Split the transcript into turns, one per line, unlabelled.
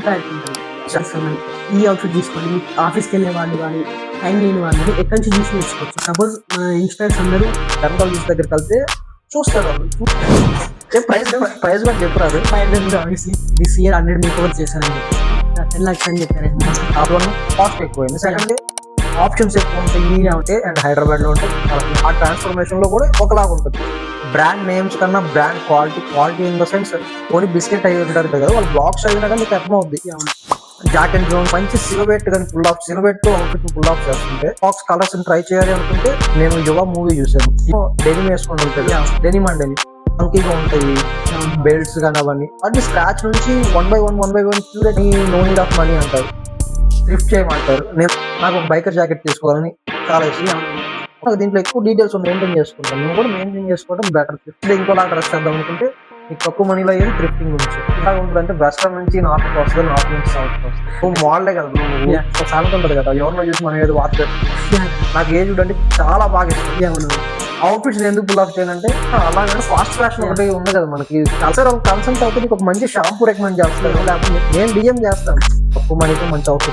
Bag ఉంటుంది. ఈ outfit తీసుకోండి, మీకు ఆఫీస్కి వెళ్ళే వాళ్ళు కానీ టైం లేని వాళ్ళు ఎక్కడి నుంచి చూసి నేర్చుకోవచ్చు. సపోజ్ మన యంగ్స్టర్స్ అందరూ
డెర్మటాలజిస్ట్ దగ్గరికి వెళ్తే చూస్తారు వాళ్ళు. ప్రైస్ కూడా చెప్పరాదు.
500 obviously this year 100 make over చేశానండి, 10 lakhs అని చెప్పారండి.
అప్పుడు కాస్ట్ ఎక్కువైంది. సెకండ్ ఆప్షన్స్ ఎక్కువ ఉంటాయి అంటే, అండ్ హైదరాబాద్లో ఉంటే ఆ ట్రాన్స్ఫర్మేషన్లో కూడా ఒకలాగా ఉంటుంది. బ్రాండ్ నేమ్స్ కన్నా brand quality in the sense only biscuit అయ్యి ఉంటారు కదా, వాళ్ళు బ్లాగ్స్ అయినా కానీ మీకు అర్థమవుద్ది. జాక్ అండ్ జోన్ మంచి సిల్హువెట్ కానీ full of silhouette outfit full of చేస్తుంటే బాక్స్ కలర్స్ ట్రై చేయాలి అనుకుంటే నేను యువ మూవీ చూసాను. డెనిమ్ వేసుకొని ఉంటుంది, డెనిమ్ అండ్ డెనిమ్ మంకీగా ఉంటాయి బెల్ట్స్ కానీ అవన్నీ. వాటిని స్క్రాచ్ నుంచి 1 by 1 curate no need of money అంటారు, థ్రిఫ్ట్ చేయమంటారు. నాకు ఒక బైకర్ జాకెట్ తీసుకోవాలని చాలా ఇష్టం. నాకు దీంట్లో ఎక్కువ డీటెయిల్స్ మెయింటైన్ చేసుకుంటాను. నేను కూడా మెయింటైన్ చేసుకోవడం బెటర్. థ్రిఫ్ట్ ఇంకోలా డ్రెస్ చేద్దాం అనుకుంటే మీకు తక్కువ మనీలో అయ్యేది థ్రిఫ్టింగ్ గురించి. ఇలా ఉంటుందంటే వెస్టర్న్ నుంచి నార్త్ వస్తుంది, నార్త్ నుంచి సౌత్ వస్తుంది. నువ్వు మోడలే కదా, నువ్వు సామెత ఉంటుంది కదా, ఎవరిలో చూసి మనం ఏదో వాచ్. నాకు ఏజ్ అంటే చాలా బాగా ఇష్టం. అవుట్ఫిట్స్ ఎందుకు పుల్ ఆఫ్ చేయాలంటే అలాగే ఫాస్ట్ ఫ్యాషన్ ఒకటి ఉంది కదా మనకి. కల్చర్ కన్సల్ట్ అవుతే నీకు ఒక మంచి షాంపూ రికమెండ్ చేస్తాను, లేకపోతే నేను డిఎం చేస్తాను. తక్కువ మనీతో మంచి అవుట్ఫిట్స్